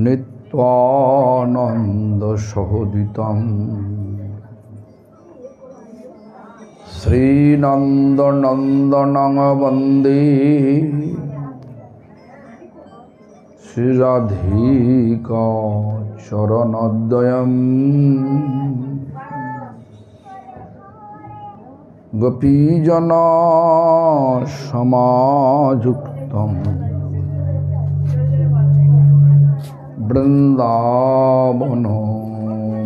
নিত্যানন্দ সহোদিতং শ্রীনন্দনন্দনং বন্দে শ্রীরাধিকা চরণোদ্বয়ম গোপীজন সমাযুক্তং বৃন্দাবন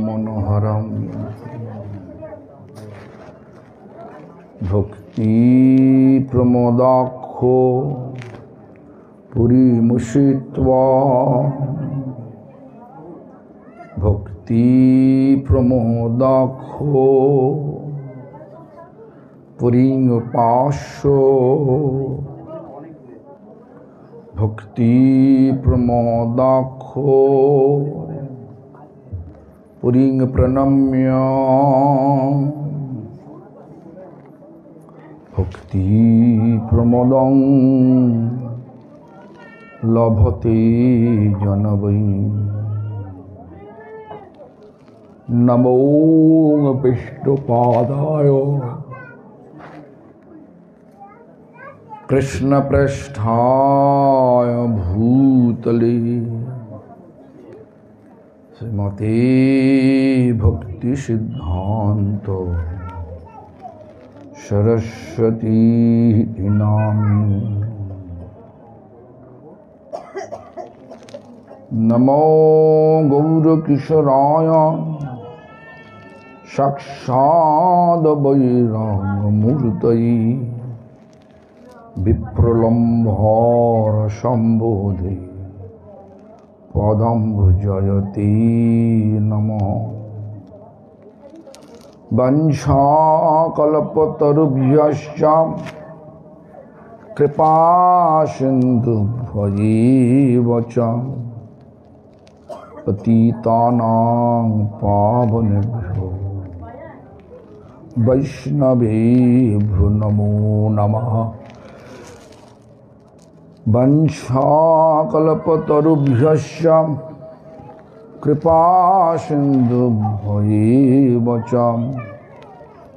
মনোহরম ভক্তি প্রমোদাক্ষ পুরীমুষিত্বা ভক্তি প্রমোদাক্ষ পুরীঙ্পাস্য ভক্তি প্রমোদাক্ষ পুরীং প্রণম্য ভক্তি প্রমোদং লভতে জনবৈ নমো বিষ্ণুপাদায় कृष्णपृष्ठाय भूतले श्रीमते भक्तिसिद्धान्त सरस्वती नामिनी नमो गौरकिशोराय साक्षाद् वैराग्यमूर्तये विप्रलम्भर सम्बोधि पदं भुजयते नमः वंशाकल्पतरुभ्यश्च कृपासिन्धुभ्यैव च पतितानां पावनेभ्यो वैष्णवेभ्यो नमो नमः वंशाकल्पतरुभ्यश्च कृपासिन्धुभ्यैव च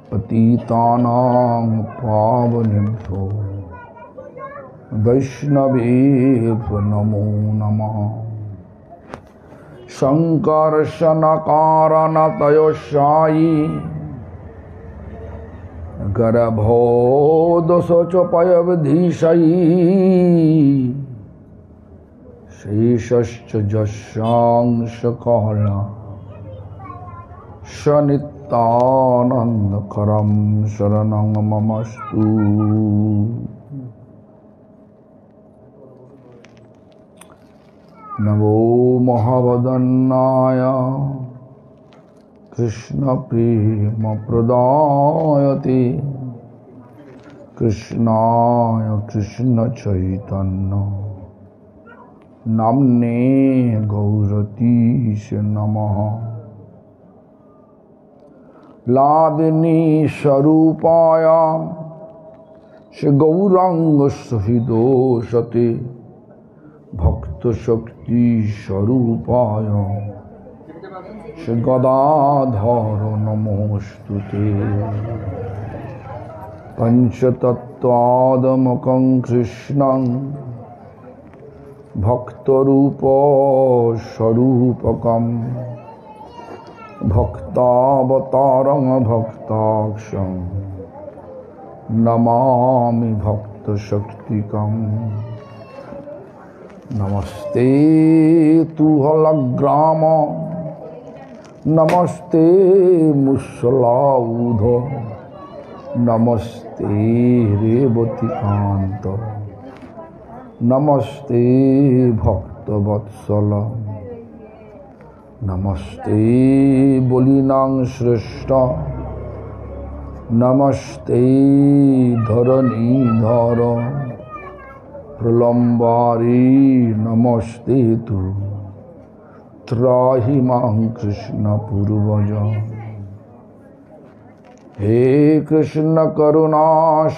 पतितानां पावनेभ्यो वैष्णवेभ्यो नमो नमः संकर्षणकारणतयोषायि गर्भोदशोचोपयवधीशयि शेषश्च जस्यांशकाला सनित्यानन्दकरं शरणं ममस्तु। नमो महावदन्नाय कृष्ण प्रेम प्रदायते कृष्णाय कृष्ण चैतन्य नाम्ने गौरतीश नमः लादिनी स्वरूपाय श्री गौरांग सहितोषते भक्त शक्ति स्वरूपाय श्री गदाधर नमोस्तुते पंचतत्वादमकं कृष्णं भक्तरूप स्वरूपकं भक्तावतारं भक्ताक्षं नमामि भक्तशक्तिकं नमस्ते तुहलग्राम नमस्ते मुसलाउध नमस्ते रेवतीकांत नमस्ते भक्तवत्सल नमस्ते बलिनां श्रेष्ठ नमस्ते धरणीधर प्रलम्बारी नमस्ते तु त्राहि मां कृष्ण पूर्वज। हे कृष्ण करुणा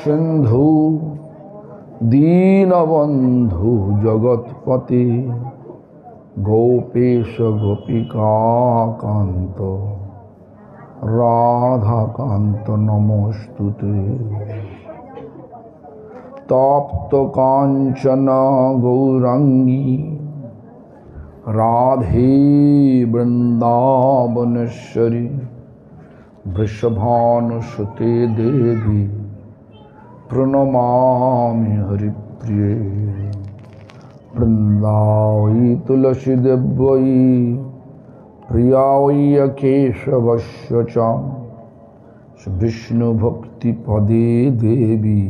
सिंधु दीनबंधु जगत्पते গোপেশ গোপিকাকান্ত রাধাকান্ত নমস্তুতে। তপ্ত কাঞ্চন গৌরাঙ্গী রাধে বৃন্দাবনেশ্বরী বৃষভানুসুতে দেবী প্রণমামি হরিপ্রিয়ে। বৃন্দাবৈ তুলসী দেব্যৈ প্রিয়াयै কেশবস্য চ বিষ্ণু ভক্তি পদে দেবী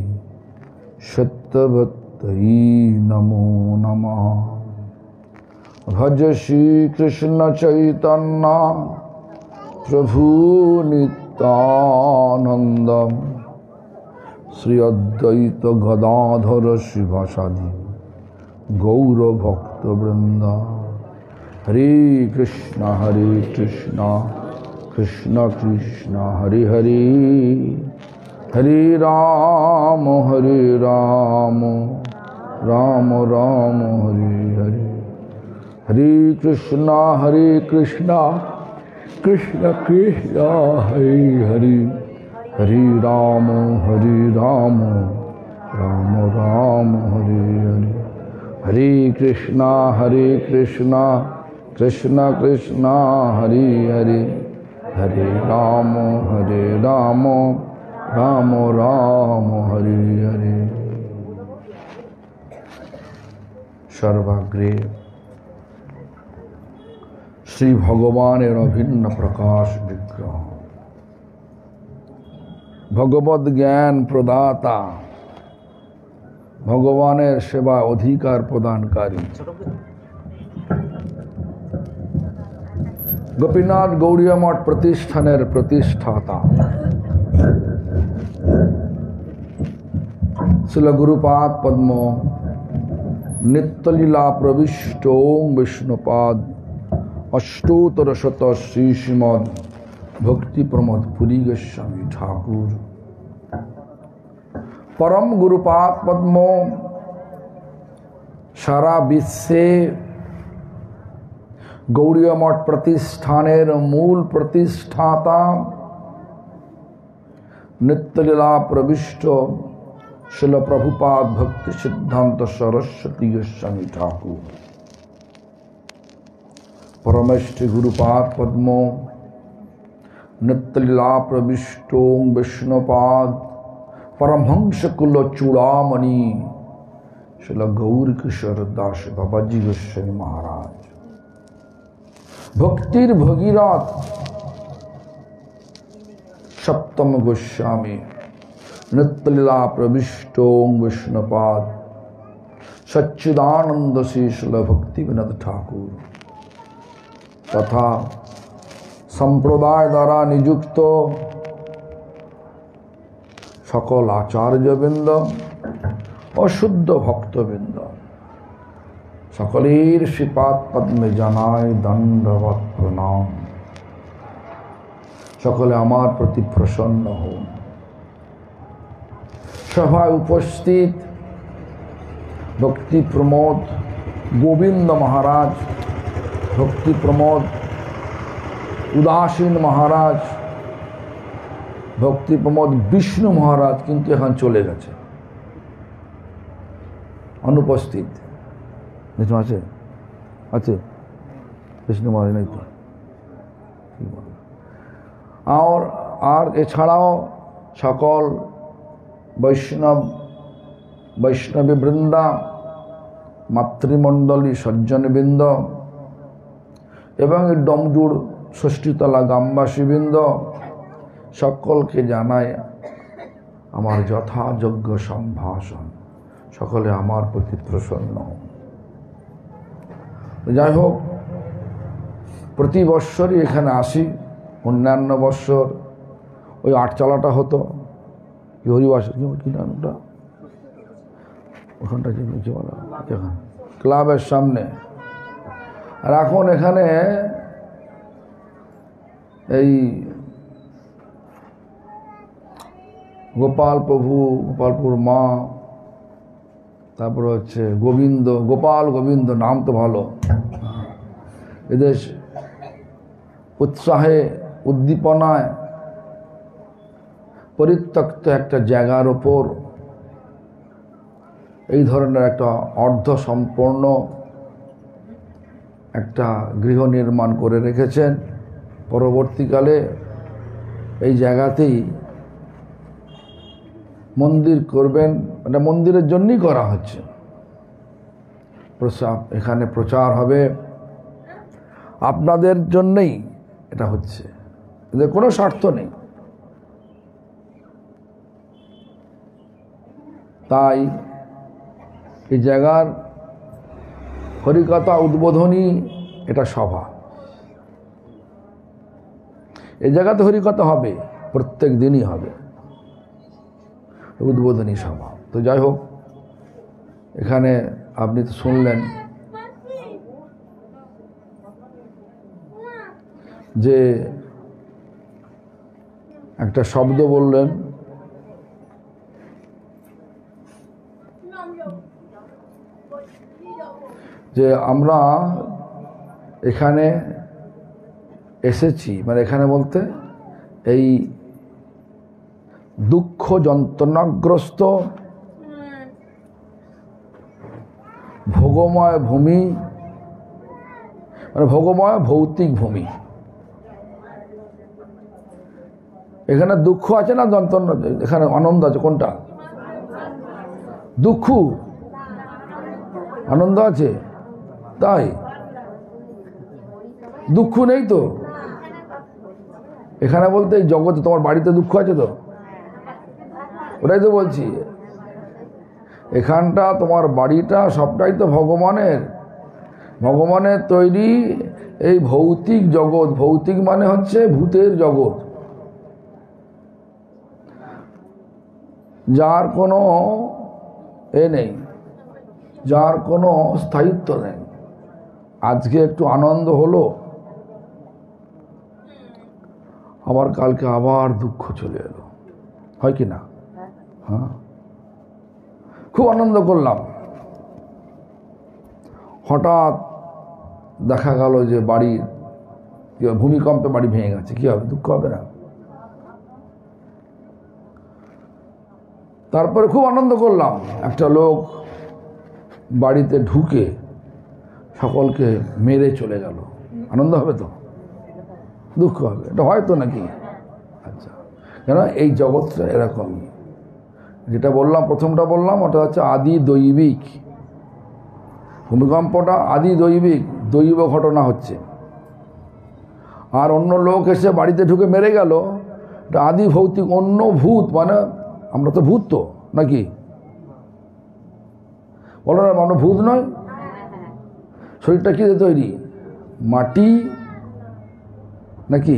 সত্যবত্যৈ নমো নমঃ। ভজ শ্রী কৃষ্ণ চৈতন্য প্রভু নিত্যানন্দ শ্রী অদ্বৈত গদাধর শিবাসাদি গৌর ভক্তবৃন্দ। হরে কৃষ্ণ কৃষ্ণ কৃষ্ণ হরে হরে, হরে রাম রাম রাম হরে হরে। হরে কৃষ্ণ কৃষ্ণ কৃষ্ণ হরে হরে, হরে রাম রাম রাম হরে হরে। হরে কৃষ্ণ কৃষ্ণ কৃষ্ণ হরে হরে, হরে রাম রাম রাম হরে হরে। সর্বাগ্রে শ্রী ভগবানের অভিন্ন প্রকাশ বিগ্রহ, ভগবদ জ্ঞান প্রদাতা, ভগবানের সেবা অধিকার প্রদানকারী গোপীনাথ গৌড়ীয় মঠ প্রতিষ্ঠানের প্রতিষ্ঠাতা শ্রীল গুরুপাদ পদ্ম নিত্যলীলা প্রবিষ্ট বিষ্ণুপাদ অষ্টোত্তর শত শ্রী শ্রীমদ ভক্তি প্রমোদ পুরী গোস্বামী ঠাকুর পরম গুরুপাদ পদ্ম সারা বিশ্বে গৌড়ীয় মঠ প্রতিষ্ঠানের মূল প্রতিষ্ঠাতা নিত্যলীলা প্রবিষ্ট শিল প্রভুপাদ ভক্তি সিদ্ধান্ত সরস্বতী গোস্বামী ঠাকুর পরমেষ্ঠী গুরুপাদ পদ্ম নিত্যলীলা প্রবিষ্ট বিষ্ণুপাদ परमहंस कुल चूड़ामणि शिल गौर किशोर दास बाबाजी गोस्वामी महाराज भक्तिर भगीरथ सप्तम गोस्वामी नित्यलीला प्रविष्ट विष्णुपाद सच्चिदानंद श्री शिल भक्ति विनोद ठाकुर तथा संप्रदाय द्वारा नियुक्त सकल आचार्यबृंद और शुद्ध भक्तबृंद सकलेर श्रीपाद पद्मे जानाय दंडवत प्रणाम। सकले आमार प्रति प्रसन्न हो। सभाय उपस्थित भक्ति प्रमोद गोविंद महाराज, भक्ति प्रमोद उदासीन महाराज, भक्ति प्रमोद विष्णु महाराज किन्तु एखान चले गेছে अनुपस्थित विष्णु আছে আছে विष्णु महाराज नहीं तो और এছাড়াও সকল বৈষ্ণবী বৃন্দা মাতৃমণ্ডলী সজ্জনবৃন্দ এবং ডমজুড় ষষ্ঠীতলা গ্রামবাসী বৃন্দ সকলকে জানাই আমার যথাযোগ্য সম্ভাষণ। সকলে আমার প্রতি প্রসন্ন। যাই হোক, প্রতি বৎসরই এখানে আসি। অন্যান্য বৎসর ওই আটচালাটা হতো, কি হরিবাস কি নামটা, ওখানটা কি বলা, ক্লাবের সামনে। আর এখন এখানে এই গোপাল প্রভু, গোপালপুর মা, তারপরে হচ্ছে গোবিন্দ, গোপাল গোবিন্দ নাম তো ভালো, এদের উৎসাহে উদ্দীপনায় পরিত্যক্ত একটা জায়গার ওপর এই ধরনের একটা অর্ধসম্পূর্ণ একটা গৃহ নির্মাণ করে রেখেছেন। পরবর্তীকালে এই জায়গাতেই মন্দির করবেন, এটা মন্দিরের জন্যই করা হচ্ছে। এখানে প্রচার হবে, আপনাদের জন্যই এটা হচ্ছে, এদের কোনো স্বার্থ নেই। তাই এই জায়গার হরিকথা উদ্বোধনী এটা সভা, এই জায়গাতে হরিকথা হবে, প্রত্যেক দিনই হবে উদ্বোধনী সভা। তো যাই হোক, এখানে আপনি তো শুনলেন যে একটা শব্দ বললেন, যে আমরা এখানে এসেছি, মানে এখানে বলতে এই দুঃখ যন্ত্রণাগ্রস্ত ভোগময় ভূমি, মানে ভোগময় ভৌতিক ভূমি। এখানে দুঃখ আছে না যন্ত্রণা? এখানে আনন্দ আছে, কোনটা? দুঃখ, আনন্দ আছে। তাই দুঃখ নেই তো এখানে বলতে এই জগতে। তোমার বাড়িতে দুঃখ আছে তো? ওটাই তো বলছি, এখানটা তোমার বাড়িটা সবটাই তো ভগবানের তৈরি এই ভৌতিক জগৎ। ভৌতিক মানে হচ্ছে ভূতের জগৎ, যার কোনো নেই, যার কোনো স্থায়িত্ব নেই। আজকে একটু আনন্দ হলো, আবার কালকে আবার দুঃখ চলে এলো, হয় কি না? হ্যাঁ, খুব আনন্দ করলাম, হঠাৎ দেখা গেল যে বাড়ির ভূমিকম্পে বাড়ি ভেঙে গেছে। কি হবে? দুঃখ হবে না? তারপরে খুব আনন্দ করলাম, একটা লোক বাড়িতে ঢুকে সকলকে মেরে চলে গেল। আনন্দ হবে তো? দুঃখ হবে? এটা হয়তো নাকি? আচ্ছা, কেন এই জগৎটা এরকমই। যেটা বললাম, প্রথমটা বললাম, ওটা হচ্ছে আদি দৈবিক। ভূমিকম্পটা আদি দৈবিক, দৈব ঘটনা হচ্ছে। আর অন্য লোক এসে বাড়িতে ঢুকে মেরে গেল, এটা আদি ভৌতিক, অন্য ভূত। মানে আমরা তো ভূত তো নাকি? বলো না, আমরা ভূত নয়? শরীরটা কি দিয়ে তৈরি? মাটি নাকি?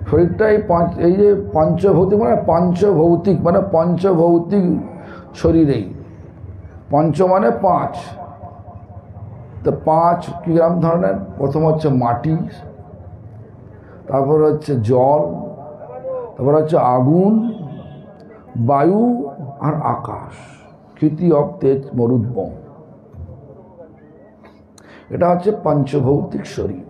শরীরটা এই যে পঞ্চভৌতিক, মানে পঞ্চভৌতিক শরীরেই। পঞ্চ মানে পাঁচ, তো পাঁচ কিরকম ধরনের? প্রথম হচ্ছে মাটি, তারপর হচ্ছে জল, তারপর হচ্ছে আগুন, বায়ু আর আকাশ। কৃতি অব তেজ মরুদ্গম, এটা হচ্ছে পঞ্চভৌতিক শরীর।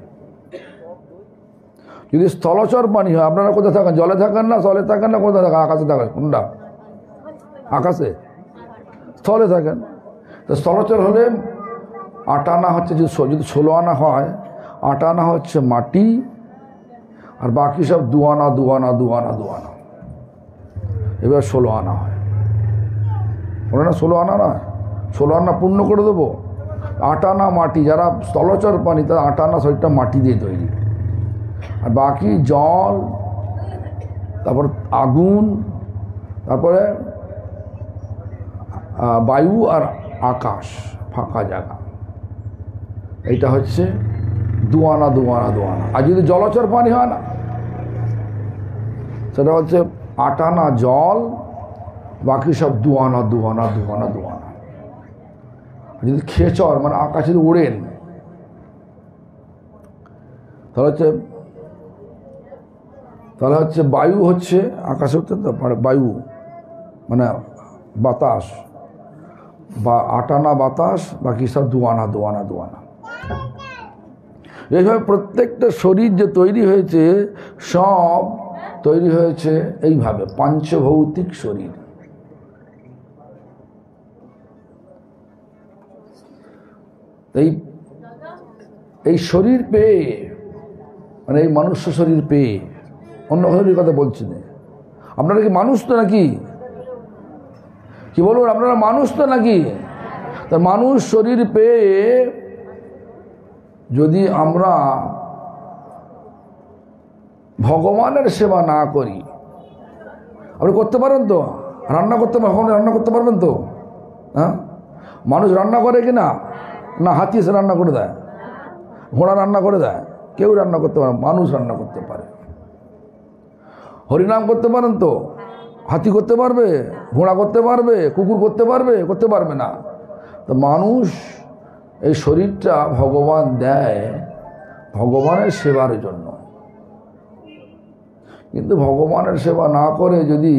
যদি স্থলচর প্রাণী হয়, আপনারা কোথায় থাকেন? জলে থাকেন না স্থলে থাকেন না কোথায় থাকেন? আকাশে থাকেন? কোনটা? আকাশে। স্থলে থাকেন। তো স্থলচর হলে 8 আনা হচ্ছে, যদি 16 আনা হয়, 8 আনা হচ্ছে মাটি, আর বাকি সব 2 আনা 2 আনা 2 আনা 2 আনা, এবার 16 আনা হয়। বলে না 16 আনা না? 16 আনা পূর্ণ করে দেবো। 8 আনা মাটি, যারা স্থলচর প্রাণী তারা 8 আনা শরীরটা মাটি দিয়ে তৈরি, আর বাকি জল, তারপর আগুন, তারপরে বায়ু আর আকাশ, ফাঁকা জায়গা। এইটা হচ্ছে 2 আনা 2 আনা 2 আনা। আর যদি জলচর প্রাণী হয় না, সেটা হচ্ছে 8 আনা জল, বাকি সব 2 আনা 2 আনা 2 আনা 2 আনা। যদি খেচর মানে আকাশে উড়েন, তাহলে হচ্ছে বায়ু হচ্ছে আকাশে উঠতে, বায়ু মানে বাতাস, বা 8 আনা বাতাস, বাকি সব 2 আনা 2 আনা 2 আনা। এইভাবে প্রত্যেকটা শরীর যে তৈরি হয়েছে সব তৈরি হয়েছে এইভাবে পাঞ্চভৌতিক শরীর। এই শরীর পেয়ে মানে এই মনুষ্য শরীর পেয়ে, অন্য শরীরের কথা বলছি না, আপনারা কি মানুষ তো নাকি? কি বলুন, আপনারা মানুষ তো নাকি? তা মানুষ শরীর পেয়ে যদি আমরা ভগবানের সেবা না করি, আপনি করতে পারেন তো? রান্না করতে পারবেন? রান্না করতে পারবেন তো? হ্যাঁ, মানুষ রান্না করে কি না? না, হাতি এসে রান্না করে দেয়, ঘোড়া রান্না করে দেয়, কেউ রান্না করতে পারে? মানুষ রান্না করতে পারে। হরিনাম করতে পারেন তো? হাতি করতে পারবে? ঘোড়া করতে পারবে? কুকুর করতে পারবে? করতে পারবে না। তো মানুষ এই শরীরটা ভগবান দেয় ভগবানের সেবার জন্য, কিন্তু ভগবানের সেবা না করে যদি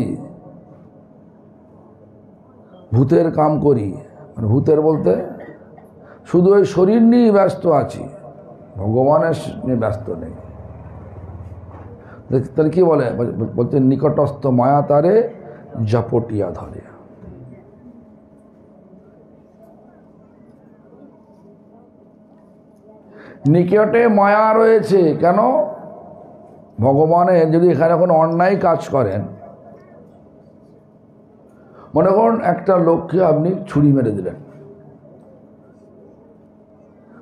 ভূতের কাম করি, মানে ভূতের বলতে শুধু ওই শরীর নিয়ে ব্যস্ত আছি, ভগবানের নিয়ে ব্যস্ত নেই, তাহলে কি বলে? বলতে নিকটস্থ মায়া তারে জপটিয়া ধরে। নিকটে মায়া রয়েছে কেন? ভগবানের যদি এখানে কোনো অন্যায় কাজ করেন, মনে করুন একটা লোককে আপনি ছুরি মেরে দিলেন,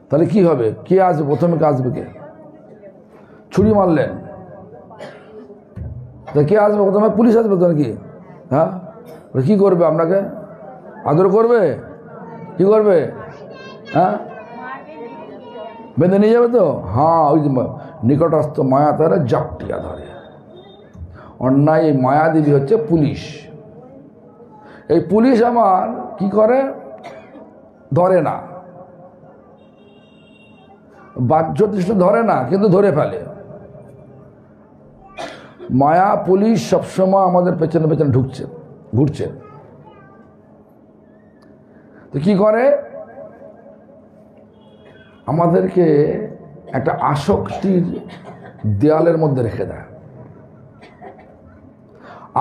তাহলে কি হবে? কে আসবে প্রথমে? কে আসবে? কে? ছুরি মারলেন, তা কে আসবে প্রথমে? পুলিশ আসবে তো নাকি? হ্যাঁ, কি করবে? আপনাকে আদর করবে? কি করবে? হ্যাঁ, বেঁধে নিয়ে যাবে তো? হ্যাঁ, ওই নিকটস্থ মায়া তারা জাপটিয়া ধরে। অন্যায় এই মায়াদেবী হচ্ছে পুলিশ। এই পুলিশ আমার কি করে? ধরে না, বাহ্যদৃষ্ট ধরে না, কিন্তু ধরে ফেলে। মায়া পুলিশ সবসময় আমাদের পেছনে পেছনে ঘুরছে। তো কি করে? আমাদেরকে একটা আসক্তির দেয়ালের মধ্যে রেখে দেয়।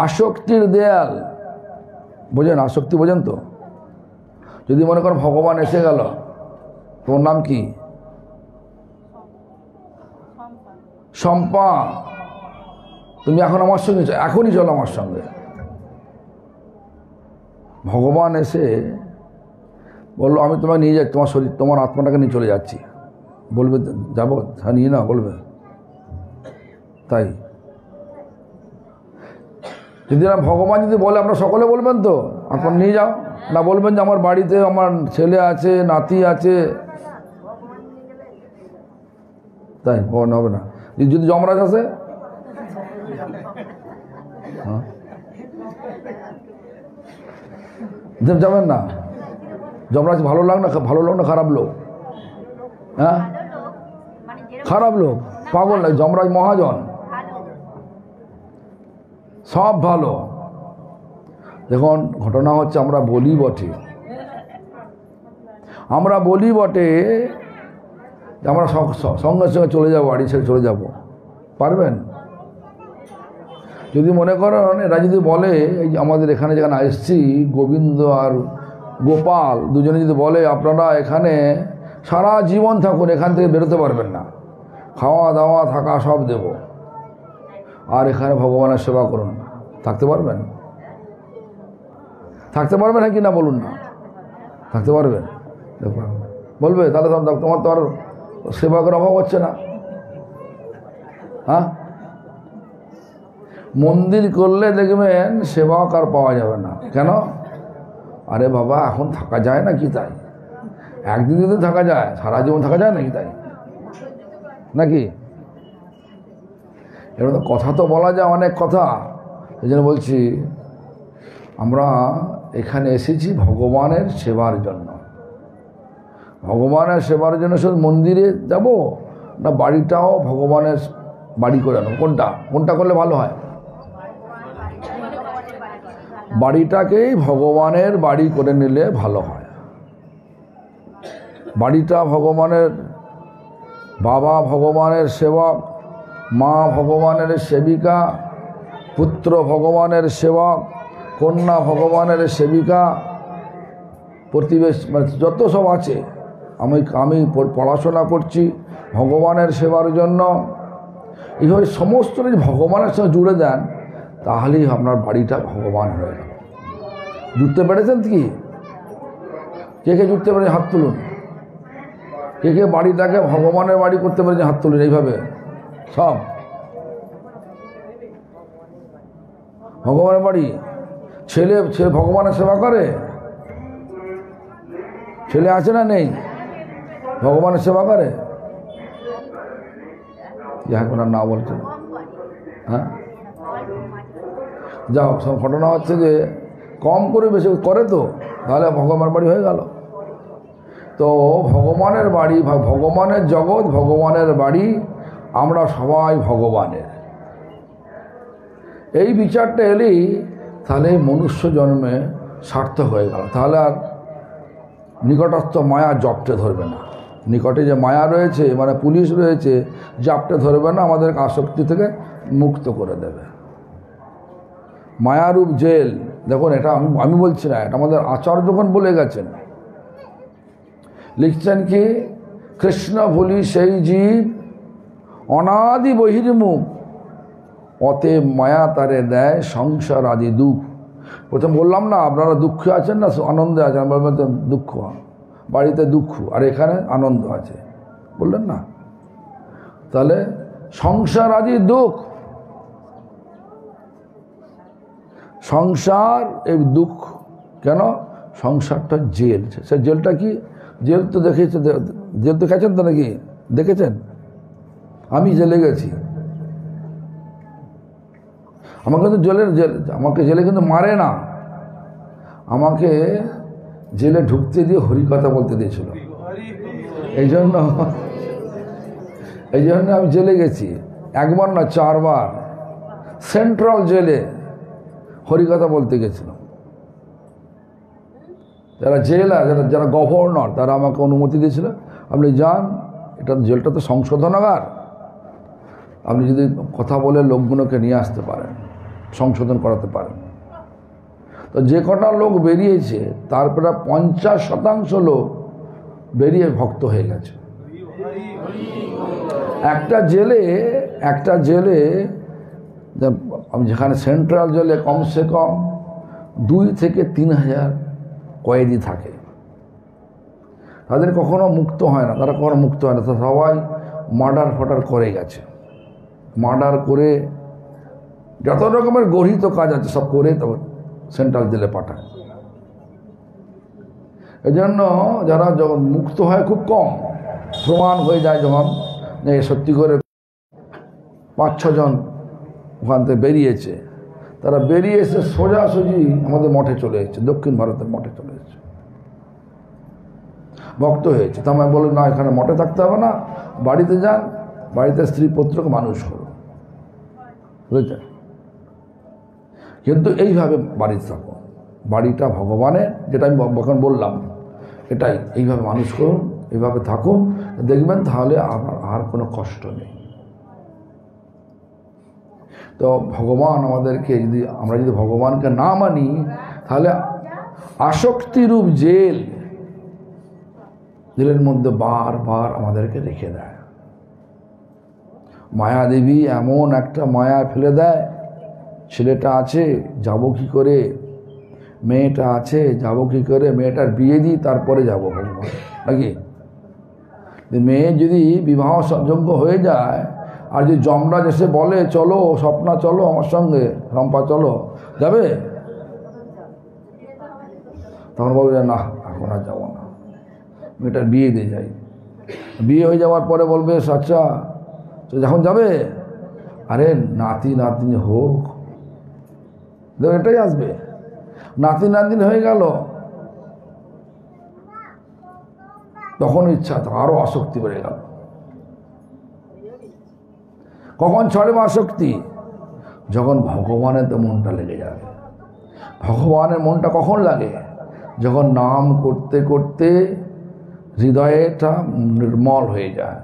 আসক্তির দেয়াল বোঝেন? আসক্তি বোঝেন তো? যদি মনে করেন ভগবান এসে গেল, তোমার নাম কি? শম্পা, তুমি এখন আমার সঙ্গে, এখনই চলো আমার সঙ্গে। ভগবান এসে বললো, আমি তোমাকে নিয়ে যাচ্ছি, তোমার শরীর, তোমার আত্মাটাকে নিয়ে চলে যাচ্ছি। বলবে যাবো? হ্যাঁ, নিয়ে না, বলবে তাই? যদি না ভগবান যদি বলে, আপনারা সকলে বলবেন তো আপনার নিয়ে যাও? না, বলবেন যে আমার বাড়িতে আমার ছেলে আছে, নাতি আছে, তাই হবে না। যদি যমরাজ আসে, যাবেন না? যমরাজ ভালো লাগ না? ভালো লোক না খারাপ লোক? হ্যাঁ, খারাপ লোক, পাগল নয়, যমরাজ মহাজন, সব ভালো। দেখুন, ঘটনা হচ্ছে আমরা বলি বটে আমরা সঙ্গে সঙ্গে চলে যাবো, বাড়ি ছেড়ে চলে যাব, পারবেন? যদি মনে করেন এরা যদি বলে, এই আমাদের এখানে যেখানে এসছি, গোবিন্দ আর গোপাল দুজনে যদি বলে আপনারা এখানে সারা জীবন থাকুন, এখান থেকে বেরোতে পারবেন না, খাওয়া দাওয়া থাকা সব দেব, আর এখানে ভগবানের সেবা করুন, থাকতে পারবেন? থাকতে পারবেন হ্যাঁ কি না বলুন না? থাকতে পারবেন? বলবে তাহলে তোমার তো আর সেবা করার অভাব হচ্ছে না। হ্যাঁ, মন্দির করলে দেখবেন সেবাও কার পাওয়া যাবে না। কেন? আরে বাবা, এখন থাকা যায় না কি তাই? একদিন যদি থাকা যায়, সারা জীবন থাকা যায় নাকি তাই? নাকি? এবার তো কথা তো বলা যায় অনেক কথা, এই জন্য বলছি আমরা এখানে এসেছি ভগবানের সেবার জন্য। ভগবানের সেবার জন্য শুধু মন্দিরে যাব না, বাড়িটাও ভগবানের বাড়ি করে আনো? কোনটা করলে ভালো হয়? বাড়িটাকেই ভগবানের বাড়ি করে নিলে ভালো হয়। বাড়িটা ভগবানের বাবা ভগবানের সেবক, মা ভগবানের সেবিকা, পুত্র ভগবানের সেবক, কন্যা ভগবানের সেবিকা, প্রতিবেশ মানে যত সব আছে। আমি পড়াশোনা করছি ভগবানের সেবার জন্য। এইভাবে সমস্ত যদি ভগবানের সঙ্গে জুড়ে দেন তাহলেই আপনার বাড়িটা ভগবান হয়ে গেল। জুড়তে পেরেছেন কি? কে কে জুড়তে পেরেছেন হাত তুলুন। কে কে বাড়িটাকে ভগবানের বাড়ি করতে পেরেছেন হাত তুলুন। এইভাবে সব ভগবানের বাড়ি। ছেলে ভগবানের সেবা করে, ছেলে আছে না নেই? ভগবানের সেবা করে। যাই ওনার না বলছে, হ্যাঁ যাও সব ঘটনা হচ্ছে যে কম করে বেশি করে তো তাহলে ভগবানের বাড়ি হয়ে গেল। তো ভগবানের বাড়ি, ভগবানের জগৎ, ভগবানের বাড়ি, আমরা সবাই ভগবানের। এই বিচারটা এলেই তাহলে মনুষ্য জন্মে সার্থক হয়ে গেল। তাহলে আর নিকটস্থ মায়া জপটে ধরবে না। নিকটে যে মায়া রয়েছে মানে পুলিশ রয়েছে, জাপটে ধরবে না, আমাদের আসক্তি থেকে মুক্ত করে দেবে। মায়ারূপ জেল, দেখুন এটা আমি বলছি না, এটা আমাদের আচার্যগণ বলে গেছেন। লিখছেন কি, কৃষ্ণ ভুলি সেই জীব অনাদি বহির্মুখ, অতএব মায়া তারে দেয় সংসার আদি দুঃখ। প্রথম বললাম না আপনারা দুঃখে আছেন না আনন্দে আছেন? আমরা বলতেন দুঃখ, বাড়িতে দুঃখ আর এখানে আনন্দ আছে, বললেন না? তাহলে সংসার আদি দুঃখ, সংসার এই দুঃখ কেন? সংসারটা জেল। সে জেলটা কি? জেল তো দেখেছে, জেল তো খেয়েছেন তো নাকি? দেখেছেন? আমি জেলে গেছি, আমাকে তো আমাকে জেলে কিন্তু মারে না, আমাকে জেলে ঢুকতে দিয়ে হরিকথা বলতে দিয়েছিল। এই জন্য আমি জেলে গেছি, একবার না 4 বার। সেন্ট্রাল জেলে হরিকথা বলতে গেছিলাম। যারা জেলার, যারা গভর্নর, তারা আমাকে অনুমতি দিয়েছিল, আপনি যান, এটা জেলটা তো সংশোধনাগার, আপনি যদি কথা বলে লোকগুলোকে নিয়ে আসতে পারেন, সংশোধন করাতে পারেন। তো যে কটা লোক বেরিয়েছে তার প্রায় 50% লোক বেরিয়ে ভক্ত হয়ে গেছে। একটা জেলে আমি যেখানে সেন্ট্রাল জেলে কমসে কম 2 থেকে 3 হাজার কয়েদি থাকে, তাদের কখনো মুক্ত হয় না, তারা কখনো মুক্ত হয় না। তো সবাই মার্ডার করে গেছে, মার্ডার করে যত রকমের গর্হিত কাজ আছে সব করে তবে সেন্ট্রাল জেলে পাঠায়। এই জন্য যারা যখন মুক্ত হয় খুব কম, প্রমাণ হয়ে যায় যখন সত্যি করে 5-6 জন ওখান থেকে বেরিয়েছে, তারা বেরিয়ে এসে সোজাসুজি আমাদের মঠে চলে এসেছে, দক্ষিণ ভারতের মঠে চলে এসেছে, ভক্ত হয়েছে। তা আমি বললাম না, এখানে মঠে থাকতে হবে না, বাড়িতে যান, বাড়িতে স্ত্রী পুত্রকে মানুষ করো, বুঝেছেন? কিন্তু এইভাবে বাড়িতে থাকুন, বাড়িটা ভগবানের, যেটা আমি এখন বললাম এটাই, এইভাবে মানুষ করুন, এইভাবে থাকুন, দেখবেন তাহলে আর কোনো কষ্ট নেই। তো ভগবান আমাদেরকে আমরা যদি ভগবানকে না মানি তাহলে আসক্তিরূপ জেলের মধ্যে বারবার আমাদেরকে রেখে দেয়। মায়াদেবী এমন একটা মায়া ফেলে দেয়, ছেলেটা আছে যাব কি করে, মেয়েটা আছে যাব কি করে, মেয়েটার বিয়ে দিই তারপরে যাব ভগবান, নাকি? মেয়ে যদি বিবাহ যোগ্য হয়ে যায় আর যদি যমরাজ এসে বলে চলো স্বপ্না চলো আমার সঙ্গে, রম্পা চলো, যাবে? তখন বলবে না এখন আর যাবো না, মেয়েটার বিয়ে দিয়ে যাই। বিয়ে হয়ে যাওয়ার পরে বলবে আচ্ছা যখন যাবে, আরে নাতিনি হোক, দেখো এটাই আসবে। নাতিনি হয়ে গেল, তখন ইচ্ছা, আরো আসক্তি বেড়ে গেল। কখন ছড়বে আসক্তি? যখন ভগবানের তো মনটা লেগে যাবে। ভগবানের মনটা কখন লাগে? যখন নাম করতে করতে হৃদয়টা নির্মল হয়ে যায়,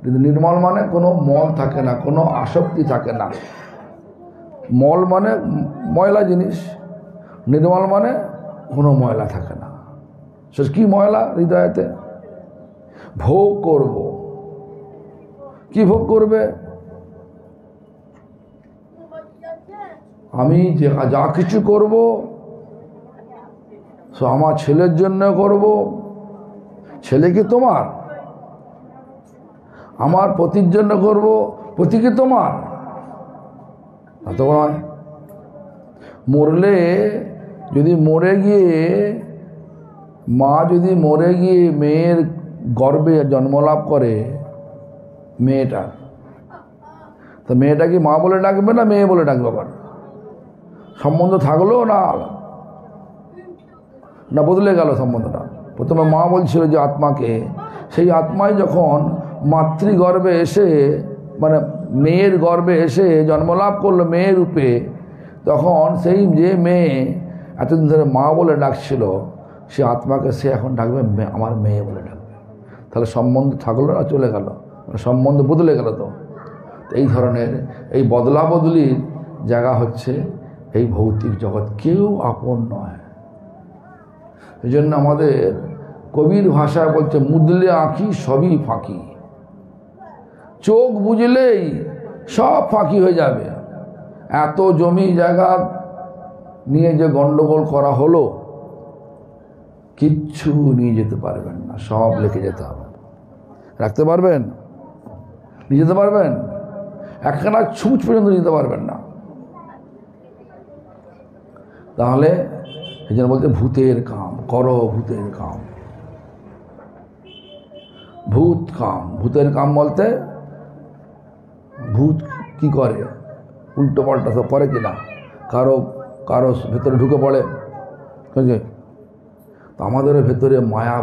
কিন্তু নির্মল মানে কোনো মল থাকে না, কোনো আসক্তি থাকে না। মল মানে ময়লা জিনিস, নির্মল মানে কোনো ময়লা থাকে না। সে কি ময়লা? হৃদয়েতে ভোগ করব। কি ভোগ করবে? আমি যা কিছু করব আমার ছেলের জন্য করব। ছেলে কি তোমার? আমার পতির জন্য করব। পতি কি তোমার? তা তো নয়। মরলে যদি মরে গিয়ে মা যদি মরে গিয়ে মেয়ের গর্ভে জন্মলাভ করে মেয়েটা, তো মেয়েটা কি মা বলে ডাকবে না মেয়ে বলে ডাকবে? আবার সম্বন্ধ থাকলো না বদলে গেল সম্বন্ধটা? প্রথমে মা বলছিল যে আত্মাকে, সেই আত্মায় যখন মাতৃগর্ভে এসে মানে মেয়ের গর্ভে এসে জন্মলাভ করলো মেয়ের রূপে, তখন সেই যে মেয়ে এতদিন ধরে মা বলে ডাকছিল সে আত্মাকে সে এখন ডাকবে আমার মেয়ে বলে ডাকবে। তাহলে সম্বন্ধ থাকলো না চলে গেল? সম্বন্ধ বদলে গেল। তো এই ধরনের এই বদলা বদলির জায়গা হচ্ছে এই ভৌতিক জগৎ। কেউ আপন নয়। এই জন্য আমাদের কবির ভাষায় বলছে মুদলে আঁখি সবই ফাঁকি। চোখ বুঝলেই সব ফাঁকি হয়ে যাবে। এত জমি জায়গা নিয়ে যে গন্ডগোল করা হলো, কিচ্ছু নিয়ে যেতে পারবেন না, সব লেখে যেতে হবে। রাখতে পারবেন? নিয়ে যেতে পারবেন? একখানা ছুঁচ পর্যন্ত নিতে পারবেন না। তাহলে এই জন্য বলতে ভূতের কাম করো, ভূতের কাম। ভূত কাম, ভূতের কাম বলতে ভূত কি করে? উল্টো পাল্টা সব করে কিনা, কারো ভেতরে ঢুকে পড়ে। আমাদের ভেতরে মায়া